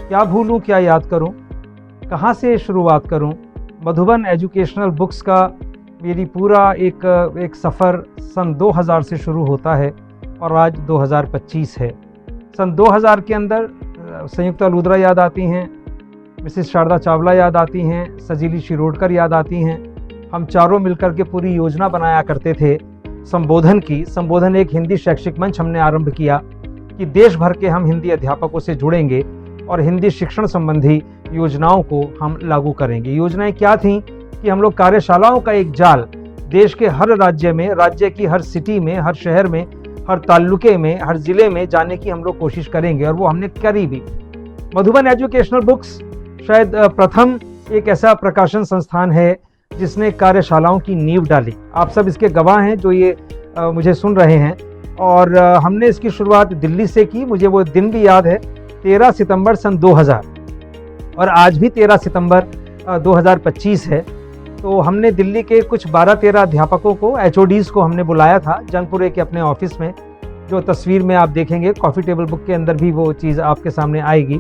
क्या भूलूं क्या याद करूं, कहाँ से शुरुआत करूं। मधुबन एजुकेशनल बुक्स का मेरी पूरा एक सफ़र सन 2000 से शुरू होता है और आज 2025 है। सन 2000 के अंदर संयुक्ता लूथरा याद आती हैं, मिसेस शारदा चावला याद आती हैं, सजीली शिरोडकर याद आती हैं। हम चारों मिलकर के पूरी योजना बनाया करते थे संबोधन की। संबोधन एक हिंदी शैक्षिक मंच हमने आरंभ किया कि देश भर के हम हिंदी अध्यापकों से जुड़ेंगे और हिंदी शिक्षण संबंधी योजनाओं को हम लागू करेंगे। योजनाएं क्या थीं कि हम लोग कार्यशालाओं का एक जाल देश के हर राज्य में, राज्य की हर सिटी में, हर शहर में, हर तालुके में, हर जिले में जाने की हम लोग कोशिश करेंगे और वो हमने करी भी। मधुबन एजुकेशनल बुक्स शायद प्रथम एक ऐसा प्रकाशन संस्थान है जिसने कार्यशालाओं की नींव डाली। आप सब इसके गवाह हैं जो ये मुझे सुन रहे हैं। और हमने इसकी शुरुआत दिल्ली से की। मुझे वो दिन भी याद है, 13 सितंबर सन 2000, और आज भी 13 सितंबर 2025 है। तो हमने दिल्ली के कुछ 12-13 अध्यापकों को, HODs को हमने बुलाया था जंगपुरे के अपने ऑफिस में। जो तस्वीर में आप देखेंगे कॉफ़ी टेबल बुक के अंदर भी वो चीज़ आपके सामने आएगी।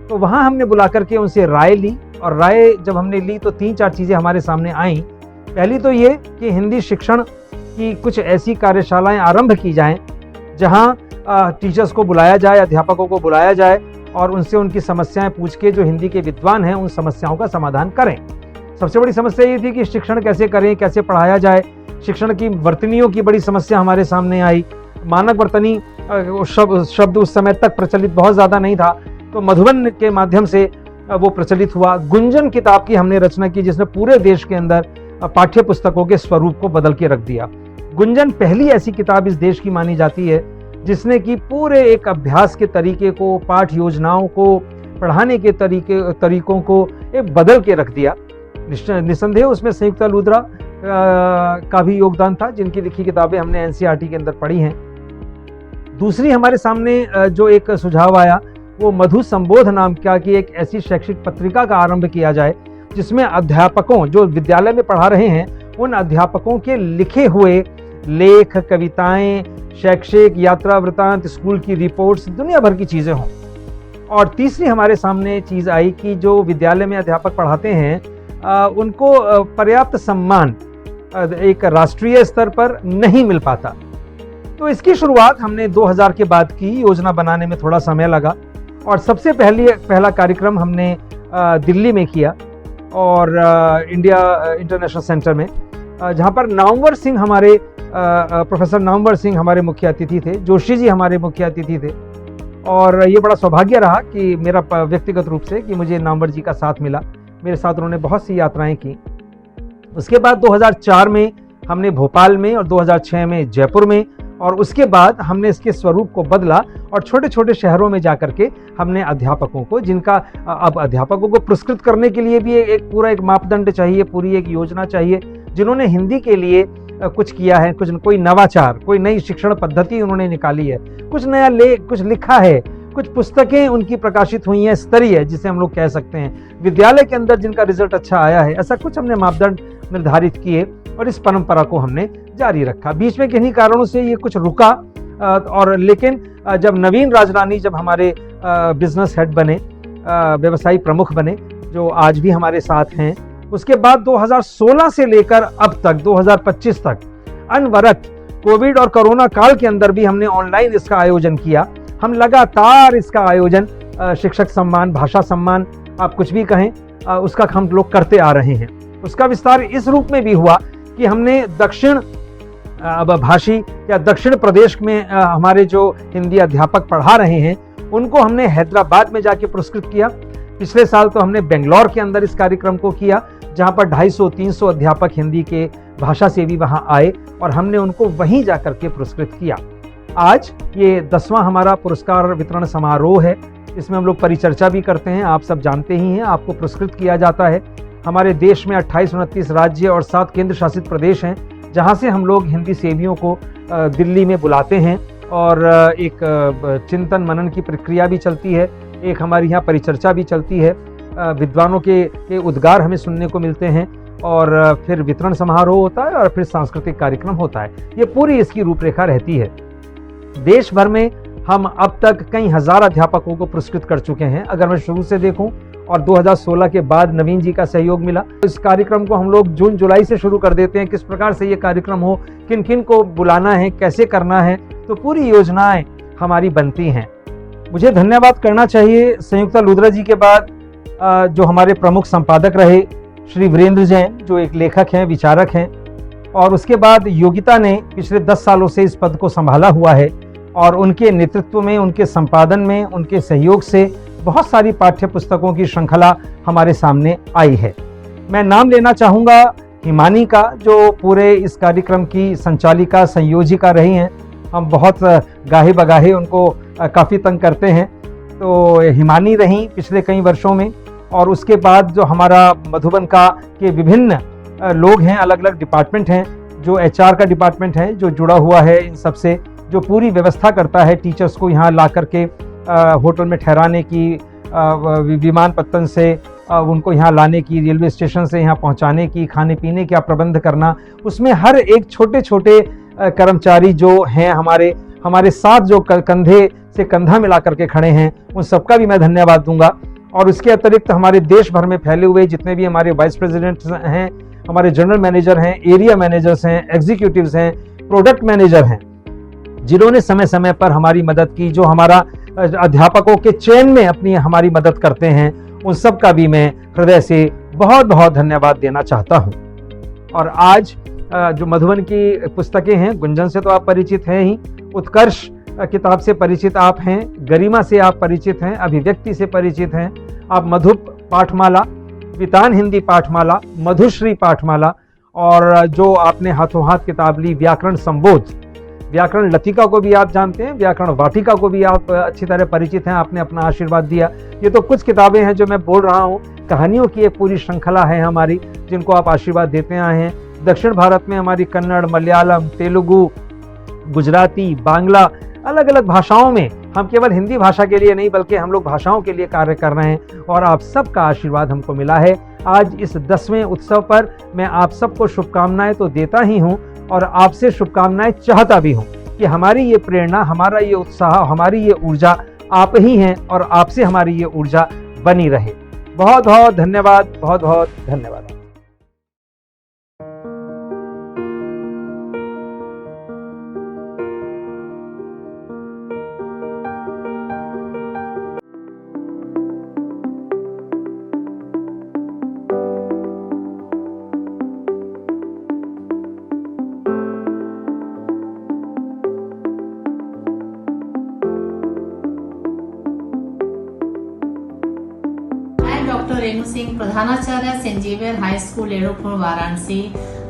तो वहाँ हमने बुला करके उनसे राय ली, और राय जब हमने ली तो 3-4 चीज़ें हमारे सामने आईं। पहली तो ये कि हिंदी शिक्षण की कुछ ऐसी कार्यशालाएं आरंभ की जाएं जहाँ टीचर्स को बुलाया जाए, अध्यापकों को बुलाया जाए और उनसे उनकी समस्याएं पूछ के जो हिंदी के विद्वान हैं उन समस्याओं का समाधान करें। सबसे बड़ी समस्या ये थी कि शिक्षण कैसे करें, कैसे पढ़ाया जाए। शिक्षण की वर्तनियों की बड़ी समस्या हमारे सामने आई। मानक वर्तनी शब्द उस समय तक प्रचलित बहुत ज़्यादा नहीं था, तो मधुबन के माध्यम से वो प्रचलित हुआ। गुंजन किताब की हमने रचना की जिसने पूरे देश के अंदर पाठ्य पुस्तकों के स्वरूप को बदल के रख दिया। गुंजन पहली ऐसी किताब इस देश की मानी जाती है जिसने कि पूरे एक अभ्यास के तरीके को, पाठ योजनाओं को, पढ़ाने के तरीकों को एक बदल के रख दिया। निसंदेह उसमें संयुक्ता लूथरा का भी योगदान था, जिनकी लिखी किताबें हमने NCERT के अंदर पढ़ी हैं। दूसरी हमारे सामने जो एक सुझाव आया वो मधु संबोध नाम की एक ऐसी शैक्षिक पत्रिका का आरंभ किया जाए जिसमें अध्यापकों जो विद्यालय में पढ़ा रहे हैं उन अध्यापकों के लिखे हुए लेख, कविताएं, शैक्षिक यात्रा वृतांत, स्कूल की रिपोर्ट्स, दुनिया भर की चीज़ें हों। और तीसरी हमारे सामने चीज़ आई कि जो विद्यालय में अध्यापक पढ़ाते हैं उनको पर्याप्त सम्मान एक राष्ट्रीय स्तर पर नहीं मिल पाता। तो इसकी शुरुआत हमने 2000 के बाद की। योजना बनाने में थोड़ा समय लगा और सबसे पहला कार्यक्रम हमने दिल्ली में किया और इंडिया इंटरनेशनल सेंटर में, जहाँ पर नामवर सिंह हमारे प्रोफेसर नामवर सिंह हमारे मुख्य अतिथि थे, जोशी जी हमारे मुख्य अतिथि थे। और ये बड़ा सौभाग्य रहा कि मेरा व्यक्तिगत रूप से कि मुझे नामवर जी का साथ मिला। मेरे साथ उन्होंने बहुत सी यात्राएं की। उसके बाद 2004 में हमने भोपाल में और 2006 में जयपुर में, और उसके बाद हमने इसके स्वरूप को बदला और छोटे छोटे शहरों में जाकर के हमने अध्यापकों को, जिनका अब अध्यापकों को पुरस्कृत करने के लिए भी एक पूरा एक मापदंड चाहिए, पूरी एक योजना चाहिए, जिन्होंने हिंदी के लिए कुछ किया है, कोई नवाचार, कोई नई शिक्षण पद्धति उन्होंने निकाली है, कुछ नया कुछ लिखा है, कुछ पुस्तकें उनकी प्रकाशित हुई हैं स्तरीय, जिसे हम लोग कह सकते हैं, विद्यालय के अंदर जिनका रिजल्ट अच्छा आया है। ऐसा कुछ हमने मापदंड निर्धारित किए और इस परंपरा को हमने जारी रखा। बीच में किन्हीं कारणों से ये कुछ रुका, और लेकिन जब नवीन राजरानी जब हमारे बिजनेस हेड बने, व्यवसायी प्रमुख बने, जो आज भी हमारे साथ हैं, उसके बाद 2016 से लेकर अब तक 2025 तक अनवरत कोविड और कोरोना काल के अंदर भी हमने ऑनलाइन इसका आयोजन किया। हम लगातार इसका आयोजन शिक्षक सम्मान, भाषा सम्मान, आप कुछ भी कहें, उसका हम लोग करते आ रहे हैं। उसका विस्तार इस रूप में भी हुआ कि हमने दक्षिण भाषी या दक्षिण प्रदेश में हमारे जो हिंदी अध्यापक पढ़ा रहे हैं उनको हमने हैदराबाद में जाके पुरस्कृत किया। पिछले साल तो हमने बेंगलोर के अंदर इस कार्यक्रम को किया, जहां पर 250-300 अध्यापक हिंदी के भाषा से भी वहां आए और हमने उनको वहीं जाकर के पुरस्कृत किया। आज ये 10वां हमारा पुरस्कार वितरण समारोह है। इसमें हम लोग परिचर्चा भी करते हैं, आप सब जानते ही हैं, आपको पुरस्कृत किया जाता है। हमारे देश में 28-29 राज्य और 7 केंद्र शासित प्रदेश हैं, जहां से हम लोग हिंदी सेवियों को दिल्ली में बुलाते हैं और एक चिंतन मनन की प्रक्रिया भी चलती है, एक हमारी यहाँ परिचर्चा भी चलती है, विद्वानों के उद्गार हमें सुनने को मिलते हैं और फिर वितरण समारोह होता है और फिर सांस्कृतिक कार्यक्रम होता है। ये पूरी इसकी रूपरेखा रहती है। देश भर में हम अब तक कई हजार अध्यापकों को पुरस्कृत कर चुके हैं। अगर मैं शुरू से देखूं और 2016 के बाद नवीन जी का सहयोग मिला, तो इस कार्यक्रम को हम लोग जून जुलाई से शुरू कर देते हैं। किस प्रकार से ये कार्यक्रम हो, किन किन को बुलाना है, कैसे करना है, तो पूरी योजनाएं हमारी बनती हैं। मुझे धन्यवाद करना चाहिए संयुक्ता लूथरा जी के बाद जो हमारे प्रमुख संपादक रहे श्री वीरेंद्र जैन, जो एक लेखक हैं, विचारक हैं, और उसके बाद योगिता ने पिछले 10 सालों से इस पद को संभाला हुआ है और उनके नेतृत्व में, उनके संपादन में, उनके सहयोग से बहुत सारी पाठ्य पुस्तकों की श्रृंखला हमारे सामने आई है। मैं नाम लेना चाहूँगा हिमानी का, जो पूरे इस कार्यक्रम की संचालिका, संयोजिका रही हैं। हम बहुत गाहे बगाहे उनको काफ़ी तंग करते हैं, तो हिमानी रही पिछले कई वर्षों में। और उसके बाद जो हमारा मधुबन का के विभिन्न लोग हैं, अलग अलग डिपार्टमेंट हैं, जो HR का डिपार्टमेंट है जो जुड़ा हुआ है इन सब से, जो पूरी व्यवस्था करता है टीचर्स को यहाँ ला करके होटल में ठहराने की, विमानपत्तन से उनको यहाँ लाने की, रेलवे स्टेशन से यहाँ पहुँचाने की, खाने पीने का प्रबंध करना, उसमें हर एक छोटे छोटे कर्मचारी जो हैं हमारे साथ, जो कंधे से कंधा मिला करके खड़े हैं, उन सबका भी मैं धन्यवाद दूंगा। और उसके अतिरिक्त हमारे देश भर में फैले हुए जितने भी हमारे वाइस प्रेसिडेंट्स हैं, हमारे जनरल मैनेजर हैं, एरिया मैनेजर्स हैं, एग्जीक्यूटिव्स हैं, प्रोडक्ट मैनेजर हैं, जिन्होंने समय समय पर हमारी मदद की, जो हमारा अध्यापकों के चयन में अपनी हमारी मदद करते हैं, उन सब का भी मैं हृदय से बहुत बहुत धन्यवाद देना चाहता हूँ। और आज जो मधुबन की पुस्तकें हैं, गुंजन से तो आप परिचित हैं ही, उत्कर्ष किताब से परिचित आप हैं, गरिमा से आप परिचित हैं, अभिव्यक्ति से परिचित हैं, आप मधुप पाठमाला, वितान हिंदी पाठमाला, मधुश्री पाठमाला, और जो आपने हाथों हाथ किताब ली व्याकरण संबोध, व्याकरण लतिका को भी आप जानते हैं, व्याकरण वाटिका को भी आप अच्छी तरह परिचित हैं, आपने अपना आशीर्वाद दिया। ये तो कुछ किताबें हैं जो मैं बोल रहा हूँ, कहानियों की एक पूरी श्रृंखला है हमारी, जिनको आप आशीर्वाद देते आए हैं। दक्षिण भारत में हमारी कन्नड़, मलयालम, तेलुगु, गुजराती, बांग्ला, अलग अलग भाषाओं में, हम केवल हिंदी भाषा के लिए नहीं बल्कि हम लोग भाषाओं के लिए कार्य कर रहे हैं, और आप सबका आशीर्वाद हमको मिला है। आज इस 10वें उत्सव पर मैं आप सबको शुभकामनाएं तो देता ही हूं, और आपसे शुभकामनाएं चाहता भी हूं कि हमारी ये प्रेरणा, हमारा ये उत्साह, हमारी ये ऊर्जा आप ही हैं, और आपसे हमारी ये ऊर्जा बनी रहे। बहुत बहुत धन्यवाद, बहुत बहुत धन्यवाद। डॉक्टर रेणु सिंह, प्रधानाचार्य सेंट जेवियर हाई स्कूल एड़ोपुर वाराणसी।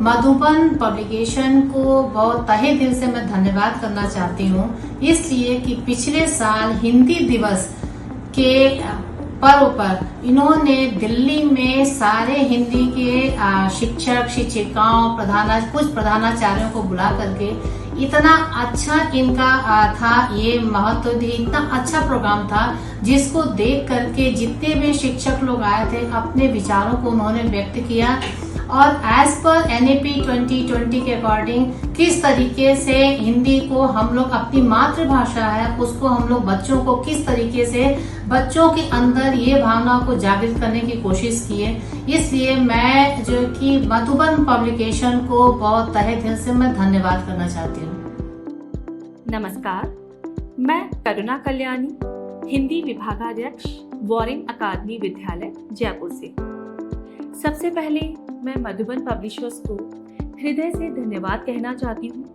मधुबन पब्लिकेशन को बहुत तहे दिल से मैं धन्यवाद करना चाहती हूँ, इसलिए कि पिछले साल हिंदी दिवस के पर्व पर इन्होंने दिल्ली में सारे हिंदी के शिक्षक, शिक्षिकाओं, कुछ प्रधानाचार्यों को बुला करके इतना अच्छा इनका था, ये महत्व दी, इतना अच्छा प्रोग्राम था, जिसको देख करके जितने भी शिक्षक लोग आए थे अपने विचारों को उन्होंने व्यक्त किया, और एज पर NAP 2020 के अकॉर्डिंग किस तरीके से हिंदी को हम लोग, अपनी मातृभाषा है उसको हम लोग बच्चों को किस तरीके से बच्चों के अंदर ये भावना को जागृत करने की कोशिश की है। इसलिए मैं जो कि मधुबन पब्लिकेशन को बहुत तहे दिल से मैं धन्यवाद करना चाहती हूँ। नमस्कार, मैं करुणा कल्याणी, हिंदी विभागाध्यक्ष वॉरेन अकादमी विद्यालय जयपुर से। सबसे पहले मैं मधुबन पब्लिशर्स को हृदय से धन्यवाद कहना चाहती हूँ,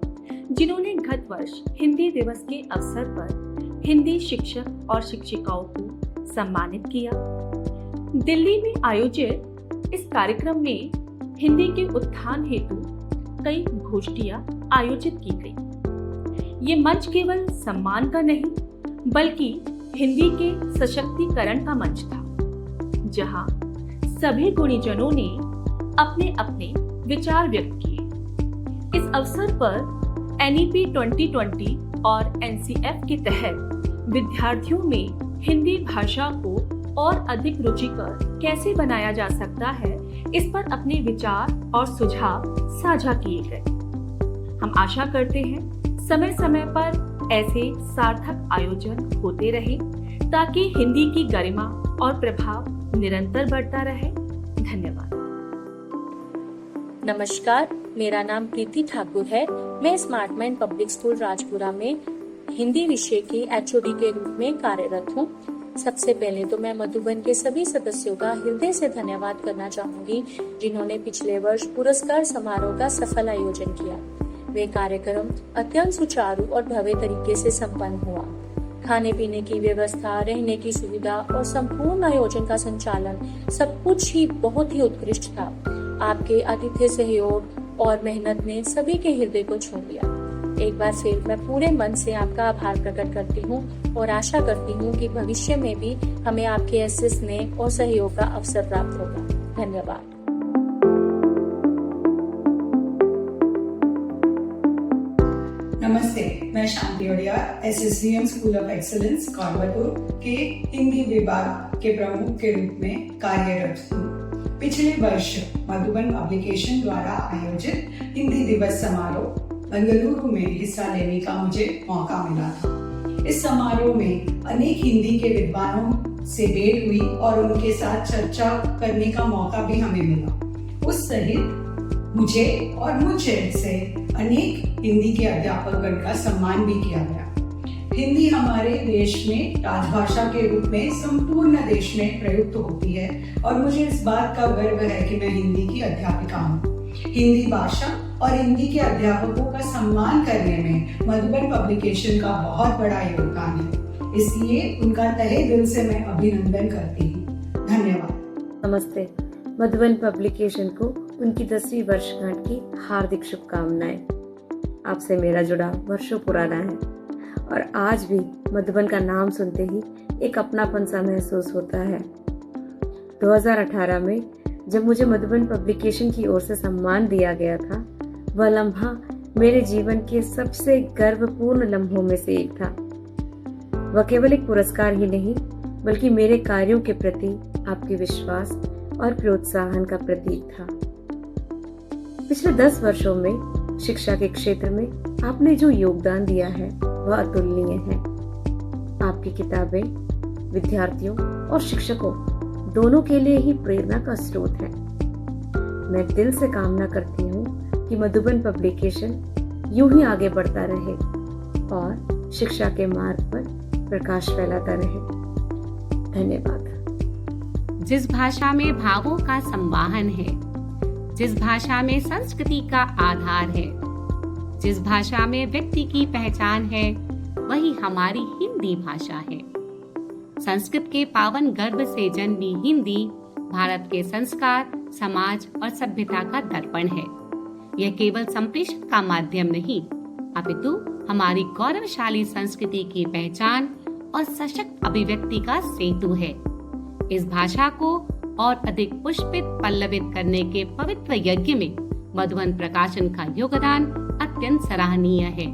जिन्होंने गत वर्ष हिंदी दिवस के अवसर पर हिंदी शिक्षक और शिक्षिकाओं को सम्मानित किया। दिल्ली में आयोजित इस कार्यक्रम में हिंदी के उत्थान हेतु कई गोष्ठियां आयोजित की गई। ये मंच केवल सम्मान का नहीं बल्कि हिंदी के सशक्तिकरण का मंच था, जहां सभी गुणीजनों ने अपने अपने विचार व्यक्त किए। इस अवसर पर NEP 2020 और NCF के तहत विद्यार्थियों में हिंदी भाषा को और अधिक रुचिकर कैसे बनाया जा सकता है, इस पर अपने विचार और सुझाव साझा किए गए। हम आशा करते हैं समय समय पर ऐसे सार्थक आयोजन होते रहे ताकि हिंदी की गरिमा और प्रभाव निरंतर बढ़ता रहे। धन्यवाद। नमस्कार, मेरा नाम प्रीति ठाकुर है। मैं smart mind public school Rajpura में हिंदी विषय की एचओडी के रूप में कार्यरत हूँ। सबसे पहले तो मैं मधुबन के सभी सदस्यों का हृदय से धन्यवाद करना चाहूंगी जिन्होंने पिछले वर्ष पुरस्कार समारोह का सफल आयोजन किया। वे कार्यक्रम अत्यंत सुचारू और भव्य तरीके से संपन्न हुआ। खाने पीने की व्यवस्था, रहने की सुविधा और संपूर्ण आयोजन का संचालन सब कुछ ही बहुत ही उत्कृष्ट था। आपके आतिथ्य सहयोग और मेहनत ने सभी के हृदय को छू लिया। एक बार फिर मैं पूरे मन से आपका आभार प्रकट करती हूँ और आशा करती हूँ कि भविष्य में भी हमें आपके ऐसे स्नेह और सहयोग का अवसर प्राप्त होगा। धन्यवाद। नमस्ते, मैं Shanti Odiyar SSVM school of excellence Coimbatore के हिंदी विभाग के प्रमुख के रूप में कार्यरत हूँ। पिछले वर्ष मधुबन पब्लिकेशन द्वारा आयोजित हिंदी दिवस समारोह बेंगलुरु में हिस्सा लेने का मुझे मौका मिला था। इस समारोह में अनेक हिंदी के विद्वानों से भेंट हुई और उनके साथ चर्चा करने का मौका भी हमें मिला। उस सहित मुझे और मुझे से अनेक हिंदी के अध्यापकगण का सम्मान भी किया गया। हिंदी हमारे देश में राजभाषा के रूप में संपूर्ण देश में प्रयुक्त होती है और मुझे इस बात का गर्व है कि मैं हिंदी की अध्यापिका हूँ। हिंदी भाषा और हिंदी के अध्यापकों का सम्मान करने में मधुबन पब्लिकेशन का बहुत बड़ा योगदान है, इसलिए उनका तहे दिल से मैं अभिनंदन करती हूँ। धन्यवाद। नमस्ते, मधुबन पब्लिकेशन को उनकी 10वीं वर्षगांठ की हार्दिक शुभकामनाएं। आपसे मेरा जुड़ाव वर्षों पुराना है और आज भी मधुबन का नाम सुनते ही एक अपनापन सा महसूस होता है। 2018 में जब मुझे मधुबन पब्लिकेशन की ओर से सम्मान दिया गया था, वह लम्हा मेरे जीवन के सबसे गर्वपूर्ण लम्हों में से एक था। वह केवल एक पुरस्कार ही नहीं बल्कि मेरे कार्यों के प्रति आपके विश्वास और प्रोत्साहन का प्रतीक था। पिछले 10 वर्षों में शिक्षा के क्षेत्र में आपने जो योगदान दिया है वह अतुलनीय है। आपकी किताबें विद्यार्थियों और शिक्षकों दोनों के लिए ही प्रेरणा का स्रोत है। मैं दिल से कामना करती हूँ कि मधुबन पब्लिकेशन यूं ही आगे बढ़ता रहे और शिक्षा के मार्ग पर प्रकाश फैलाता रहे। धन्यवाद। जिस भाषा में भावों का संवाहन है, जिस भाषा में संस्कृति का आधार है, जिस भाषा में व्यक्ति की पहचान है, वही हमारी हिंदी भाषा है। संस्कृत के पावन गर्भ से जन्मी हिंदी भारत के संस्कार, समाज और सभ्यता का दर्पण है। यह केवल संप्रेषण का माध्यम नहीं, अपितु हमारी गौरवशाली संस्कृति की पहचान और सशक्त अभिव्यक्ति का सेतु है। इस भाषा को और अधिक पुष्पित पल्लवित करने के पवित्र यज्ञ में मधुबन प्रकाशन का योगदान अत्यंत सराहनीय है।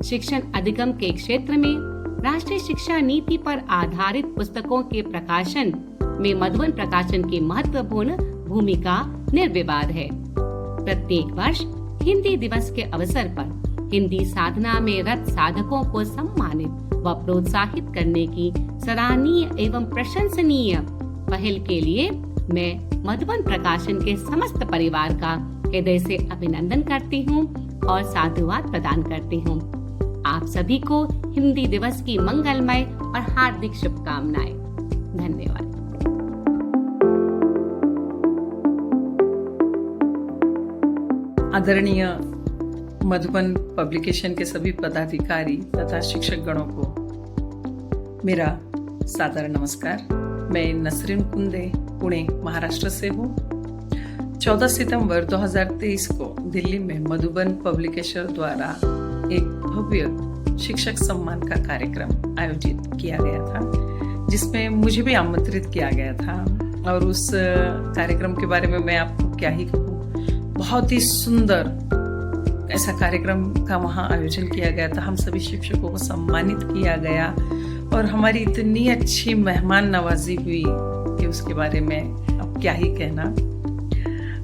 शिक्षण अधिगम के क्षेत्र में राष्ट्रीय शिक्षा नीति पर आधारित पुस्तकों के प्रकाशन में मधुबन प्रकाशन की महत्वपूर्ण भूमिका निर्विवाद है। प्रत्येक वर्ष हिंदी दिवस के अवसर पर हिंदी साधना में रत साधकों को सम्मानित व प्रोत्साहित करने की सराहनीय एवं प्रशंसनीय पहल के लिए मैं मधुबन प्रकाशन के समस्त परिवार का हृदय से अभिनंदन करती हूँ और साधुवाद प्रदान करती हूँ। आप सभी को हिंदी दिवस की मंगलमय और हार्दिक शुभकामनाएं। धन्यवाद। आदरणीय मधुबन पब्लिकेशन के सभी पदाधिकारी तथा शिक्षक गणों को मेरा सादर नमस्कार। मैं नसरीन कुंदे पुणे महाराष्ट्र से हूँ। 14 सितंबर 2023 को दिल्ली में मधुबन पब्लिकेशन द्वारा एक भव्य शिक्षक सम्मान का कार्यक्रम आयोजित किया गया था, जिसमें मुझे भी आमंत्रित किया गया था। और उस कार्यक्रम के बारे में मैं आपको क्या ही कहूँ, बहुत ही सुंदर ऐसा कार्यक्रम का वहाँ आयोजन किया गया था। हम सभी शिक्षकों को सम्मानित किया गया और हमारी इतनी अच्छी मेहमान नवाजी हुई कि उसके बारे में अब क्या ही कहना।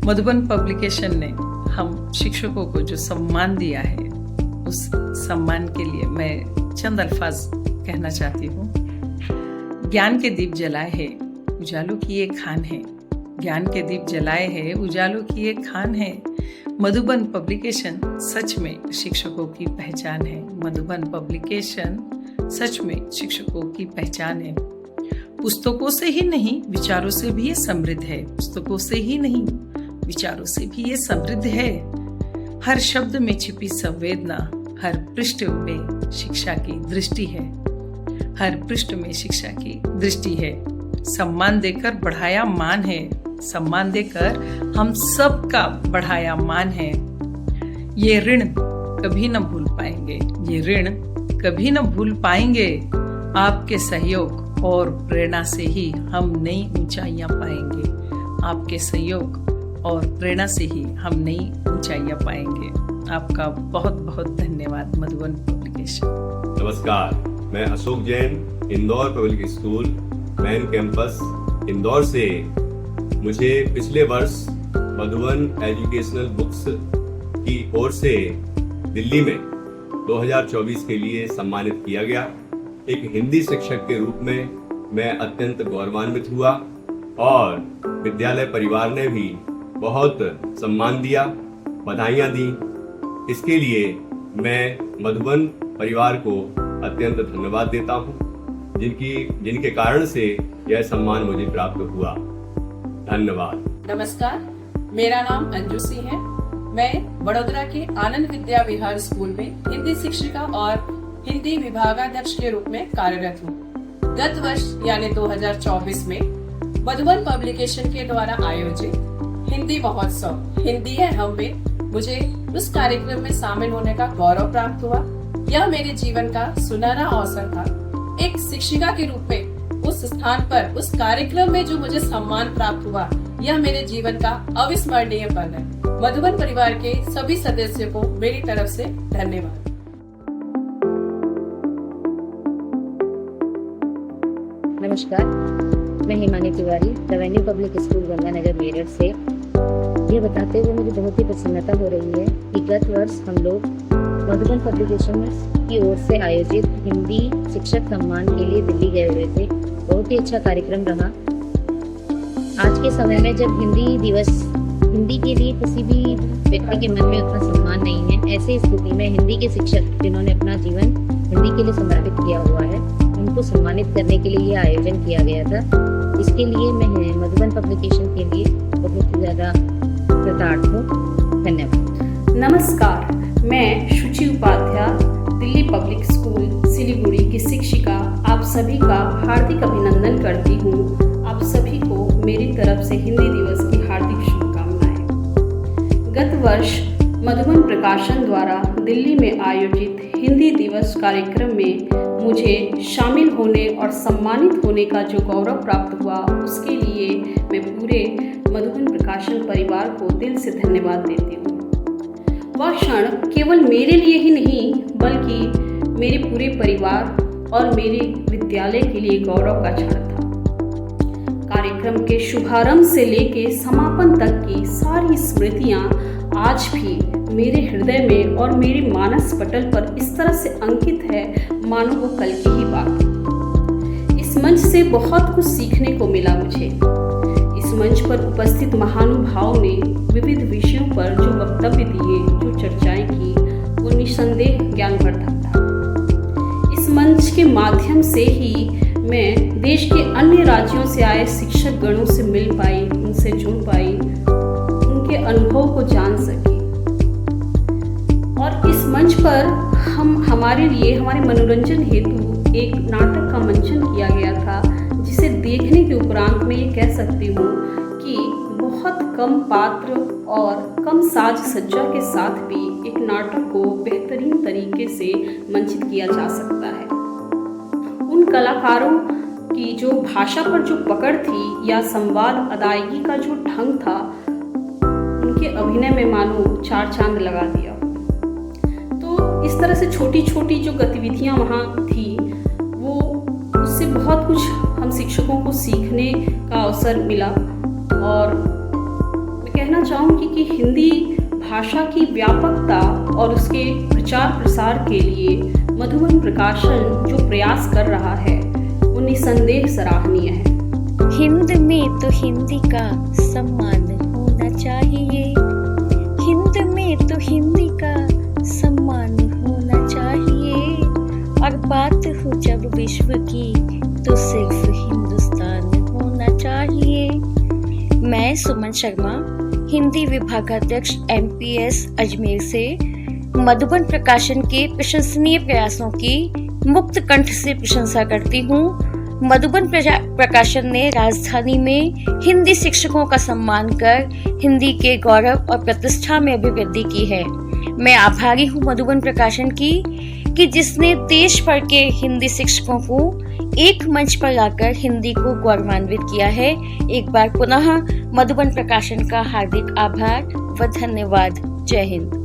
मधुबन पब्लिकेशन ने हम शिक्षकों को जो सम्मान दिया है उस सम्मान के लिए मैं चंद अल्फाज कहना चाहती हूँ। ज्ञान के दीप जलाए है, उजालों की ये खान है। ज्ञान के दीप जलाए है, उजालों की ये खान है। मधुबन पब्लिकेशन सच में शिक्षकों की पहचान है। मधुबन पब्लिकेशन सच में शिक्षकों की पहचान है। पुस्तकों से ही नहीं, विचारों से भी ये समृद्ध है। पुस्तकों से ही नहीं, विचारों से भी ये समृद्ध है। हर शब्द में छिपी संवेदना, हर पृष्ठ में शिक्षा की दृष्टि है। हर पृष्ठ में शिक्षा की दृष्टि है। सम्मान देकर बढ़ाया मान है। सम्मान देकर हम सबका बढ़ाया मान है। ये ऋण कभी न भूल पाएंगे। ये ऋण कभी न भूल पाएंगे। आपके सहयोग और प्रेरणा से ही हम नई ऊंचाइयां पाएंगे। आपके सहयोग और प्रेरणा से ही हम नई ऊंचाइयां पाएंगे। आपका बहुत बहुत धन्यवाद मधुबन पब्लिकेशन। नमस्कार, मैं Ashok Jain, Indore public school main campus Indore से। मुझे पिछले वर्ष मधुबन एजुकेशनल बुक्स की ओर से दिल्ली में 2024 के लिए सम्मानित किया गया। एक हिंदी शिक्षक के रूप में मैं अत्यंत गौरवान्वित हुआ और विद्यालय परिवार ने भी बहुत सम्मान दिया, बधाइयाँ दी। इसके लिए मैं मधुबन परिवार को अत्यंत धन्यवाद देता हूँ, जिनके कारण से यह सम्मान मुझे प्राप्त हुआ। धन्यवाद। नमस्कार, मेरा नाम अंजू सिंह है। मैं वडोदरा के आनंद विद्या विहार स्कूल में हिंदी शिक्षिका और हिंदी विभागाध्यक्ष के रूप में कार्यरत हूँ। गत वर्ष यानी 2024 में मधुबन पब्लिकेशन के द्वारा आयोजित हिंदी महोत्सव हिंदी है हम में मुझे उस कार्यक्रम में शामिल होने का गौरव प्राप्त हुआ। यह मेरे जीवन का सुनहरा अवसर था। एक शिक्षिका के रूप में उस स्थान पर, उस कार्यक्रम में जो मुझे सम्मान प्राप्त हुआ, यह मेरे जीवन का अविस्मरणीय पल है। मधुबन परिवार के सभी सदस्यों को मेरी तरफ से धन्यवाद। नमस्कार, मैं Himani Tiwari, revenue public school Ganganagar Meerut से। ये बताते हुए मुझे बहुत ही प्रसन्नता हो रही है कि गत वर्ष हम लोग मधुबन पब्लिकेशन की ओर से आयोजित हिंदी शिक्षक सम्मान के लिए दिल्ली गए हुए थे। बहुत ही अच्छा कार्यक्रम रहा। आज के समय में जब हिंदी के लिए किसी भी व्यक्ति के मन में उतना सम्मान नहीं है, ऐसी स्थिति में हिंदी के शिक्षक जिन्होंने अपना जीवन हिंदी के लिए समर्पित किया हुआ है, उनको सम्मानित करने के लिए ये आयोजन किया गया था। इसके लिए मैं मधुबन पब्लिकेशन के लिए बहुत ही ज़्यादा कृतार्थ हूँ। धन्यवाद। नमस्कार, मैं शुचि उपाध्याय, दिल्ली पब्लिक स्कूल सिलीगुड़ी की शिक्षिका आप सभी का हार्दिक अभिनंदन करती हूँ। आप सभी को मेरी तरफ से हिंदी दिवस की हार्दिक शुभकामनाएं। गत वर्ष मधुबन प्रकाशन द्वारा दिल्ली में आयोजित हिंदी दिवस कार्यक्रम में मुझे शामिल होने और सम्मानित होने का जो गौरव प्राप्त हुआ, उसके लिए मैं पूरे मधुबन प्रकाशन परिवार को दिल से धन्यवाद देती हूँ। वह क्षण केवल मेरे लिए ही नहीं, बल्कि मेरे पूरे परिवार और मेरे विद्यालय के लिए गौरव का क्षण था। कार्यक्रम के शुभारंभ से लेकर समापन तक की सारी स्मृतियाँ आज भी मेरे हृदय में और मेरे मानस पटल पर इस तरह से अंकित है मानो वो कल की ही बात। इस मंच से बहुत कुछ सीखने को मिला मुझे। इस मंच पर उपस्थित महानुभावों ने विविध विषयों पर जो वक्तव्य दिए, जो चर्चाएं की, वो निसंदेह ज्ञानवर्धक था। इस मंच के माध्यम से ही मैं देश के अन्य राज्यों से आए शिक्षक गणों से मिल पाई, उनसे जुड़ पाई, उनके अनुभव को जान सकी। और इस मंच पर हमारे लिए, हमारे मनोरंजन हेतु एक नाटक का मंचन किया गया था, जिसे देखने के उपरांत मैं ये कह सकती हूँ कि बहुत कम पात्र और कम साज सज्जा के साथ भी एक नाटक को बेहतरीन तरीके से मंचित किया जा सकता है। उन कलाकारों की जो भाषा पर जो पकड़ थी या संवाद अदायगी का जो ढंग था, उनके अभिनय में मानो चार चांद लगा दिया। तो इस तरह से छोटी छोटी जो गतिविधियां वहाँ थी, वो उससे बहुत कुछ हम शिक्षकों को सीखने का अवसर मिला। और मैं कहना चाहूँगी कि हिंदी भाषा की व्यापकता और उसके प्रचार प्रसार के लिए मधुबन प्रकाशन जो प्रयास कर रहा है वो निसंदेह सराहनीय है। हिंद में तो हिंदी का सम्मान होना चाहिए, हिंद में तो हिंदी का सम्मान होना चाहिए, और बात हो जब विश्व की तो सिर्फ हिंदुस्तान होना चाहिए। मैं सुमन शर्मा, हिंदी विभागाध्यक्ष MPS अजमेर से मधुबन प्रकाशन के प्रशंसनीय प्रयासों की मुक्त कंठ से प्रशंसा करती हूँ। मधुबन प्रकाशन ने राजधानी में हिंदी शिक्षकों का सम्मान कर हिंदी के गौरव और प्रतिष्ठा में अभिवृद्धि की है। मैं आभारी हूँ मधुबन प्रकाशन की कि जिसने देश भर के हिंदी शिक्षकों को एक मंच पर लाकर हिंदी को गौरवान्वित किया है। एक बार पुनः मधुबन प्रकाशन का हार्दिक आभार व धन्यवाद। जय हिंद।